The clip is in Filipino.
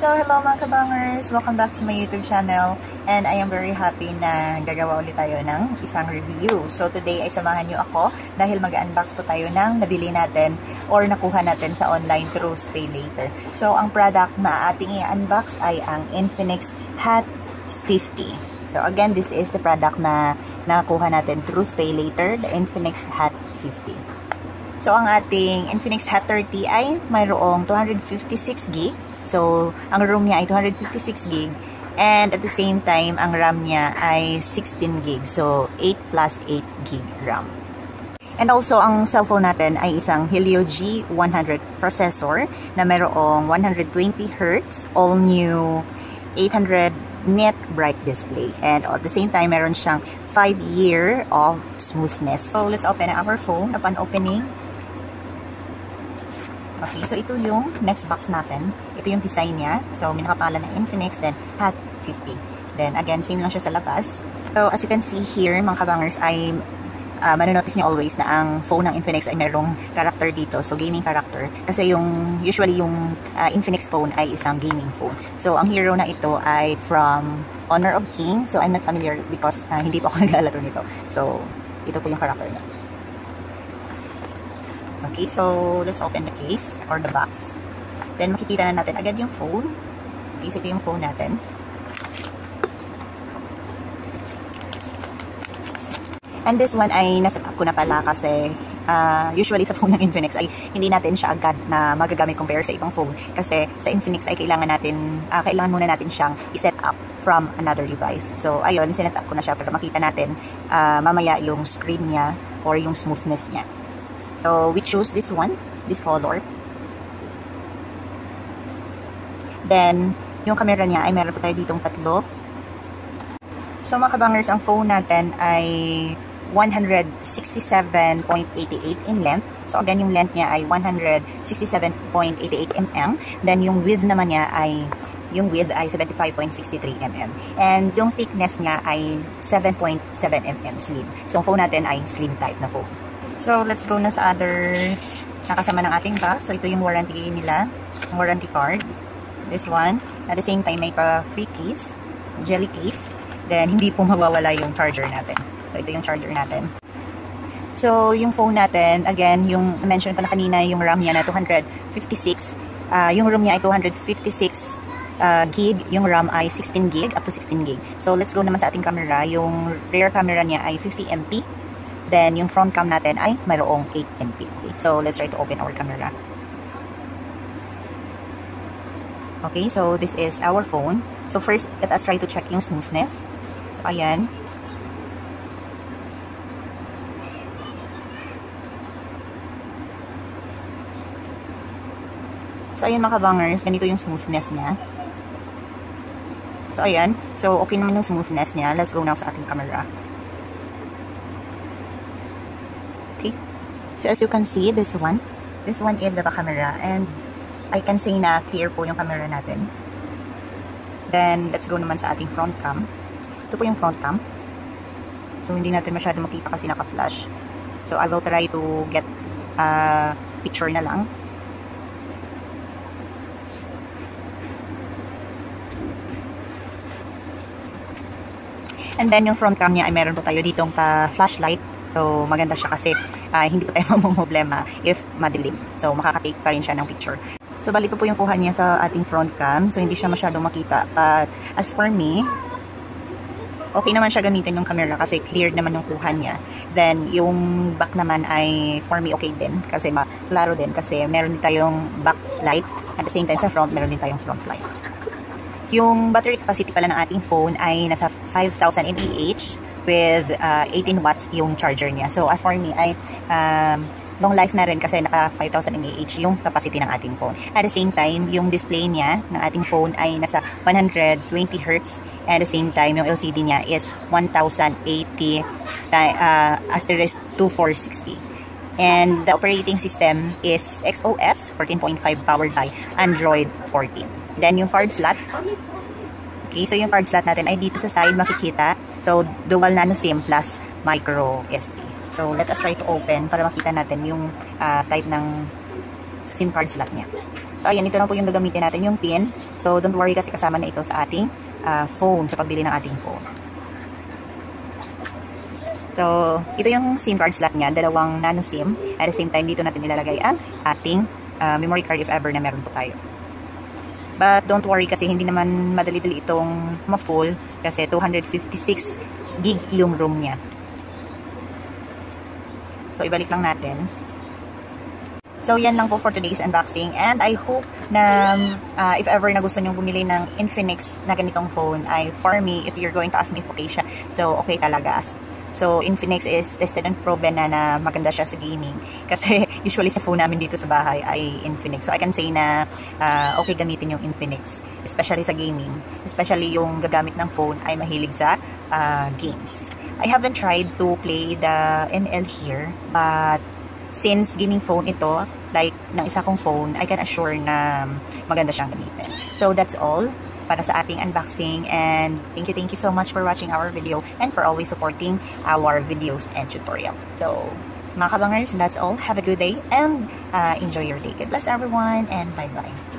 So, hello mga kabangers! Welcome back to my YouTube channel, and I am very happy na gagawa ulit tayo ng isang review. So, today ay samahan nyo ako dahil mag-unbox po tayo ng nabili natin or nakuha natin sa online through Pay Later. So, ang product na ating i-unbox ay ang Infinix Hot 50. So, again, this is the product na nakuha natin through Pay Later, the Infinix Hot 50. So, ang ating Infinix Hot 30 ay mayroong 256GB. So, ang room niya ay 256GB. And at the same time, ang RAM niya ay 16GB. So, 8 plus 8GB RAM. And also, ang cellphone natin ay isang Helio G100 processor na mayroong 120Hz, all new 800 nit bright display. And at the same time, meron siyang 5-year of smoothness. So, let's open our phone. Upon opening, okay, so ito yung next box natin. Ito yung design niya. So, may nakapangalan ng Infinix, then Hot 50. Then, again, same lang siya sa labas. So, as you can see here, mga kabangers, ay manonotice nyo always na ang phone ng Infinix ay merong character dito. So, gaming character. Kasi usually yung Infinix phone ay isang gaming phone. So, ang hero na ito ay from Honor of Kings. So, I'm not familiar because hindi pa ako naglalaro nito. So, ito po yung character niya. Okay, so let's open the case or the box. Then makikita na natin agad yung phone. Okay, so ito yung phone natin. And this one ay naset up ko na pala kasi usually sa phone ng Infinix ay hindi natin siya agad na magagamit compare sa ibang phone. Kasi sa Infinix ay kailangan muna natin siyang i-set up from another device. So ayun, sinet up ko na siya para makita natin mamaya yung screen niya or yung smoothness niya. So, we choose this one, this color. Then, yung camera niya ay meron po tayo ditong tatlo. So, mga kabangers, ang phone natin ay 167.88 in length. So, again, yung length niya ay 167.88 mm. Then, yung width naman niya ay 75.63 mm. And yung thickness niya ay 7.7 mm slim. So, ang phone natin ay slim type na phone. So, let's go na sa other nakasama ng ating box. So, ito yung warranty nila, yung warranty card. This one. At the same time, may pa free case, jelly case. Then, hindi po mawawala yung charger natin. So, ito yung charger natin. So, yung phone natin, again, yung mention ko na kanina, yung RAM niya na 256. Yung room niya ay 256 gig. Yung RAM ay 16 gig, up to 16 gig. So, let's go naman sa ating camera. Yung rear camera niya ay 50 MP. Then, yung front cam natin ay mayroong 8 MP. Okay? So, let's try to open our camera. Okay, so this is our phone. So, first, let us try to check yung smoothness. So, ayan. So, ayan mga kabangers, ganito yung smoothness niya. So, ayan. So, okay naman yung smoothness niya. Let's go now sa ating camera. Okay. So, as you can see, this one is the back camera, and I can say na clear po yung camera natin. Then, let's go naman sa ating front cam. Ito po yung front cam. So, hindi natin masyado makita kasi naka-flash. So, I will try to get picture na lang. And then, yung front cam niya ay meron po tayo ditong flashlight. So, maganda siya kasi hindi po tayo mamumblema if madilim. So, makaka-take pa rin siya ng picture. So, bali ito po yung kuha niya sa ating front cam. So, hindi siya masyadong makita. But, as for me, okay naman siya gamitin yung camera kasi cleared naman yung kuha niya. Then, yung back naman ay for me okay din. Kasi maklaro din kasi meron din tayong backlight. At the same time, sa front, meron din tayong front light. Yung battery capacity pala ng ating phone ay nasa 5,000 mAh with 18 watts yung charger niya. So, as for me, ay long life na rin kasi naka 5,000 mAh yung capacity ng ating phone. At the same time, yung display niya ng ating phone ay nasa 120 Hz. At the same time, yung LCD niya is 1080 asterisk 2460. And the operating system is XOS 14.5 powered by Android 14. Then yung card slot. Okay, so yung card slot natin ay dito sa side makikita. So dual nano SIM plus micro SD. So let us try to open para makita natin yung type ng SIM card slot niya. So ayan, ito lang po yung gagamitin natin, yung pin. So don't worry kasi kasama na ito sa ating phone, sa pagbili ng ating phone. So ito yung SIM card slot niya, dalawang nano SIM. At the same time, dito natin ilalagay ang ating memory card if ever na meron po tayo. But don't worry kasi hindi naman madali-dali itong ma-full kasi 256 gig yung room niya. So, ibalik lang natin. So, yan lang po for today's unboxing. And I hope na if ever na gusto nyong bumili ng Infinix na ganitong phone, ay for me, if you're going to ask me okay siya, so okay talaga. So, Infinix is tested and proven na maganda siya sa gaming. Kasi usually sa phone namin dito sa bahay ay Infinix. So, I can say na okay gamitin yung Infinix. Especially sa gaming. Especially yung gagamit ng phone ay mahilig sa games. I haven't tried to play the ML here. But since gaming phone ito, like ng isa kong phone, I can assure na maganda siyang gamitin. So, that's all para sa ating unboxing, and thank you so much for watching our video and for always supporting our videos and tutorial. So mga kabangers, that's all. Have a good day and enjoy your day. God bless everyone and bye bye.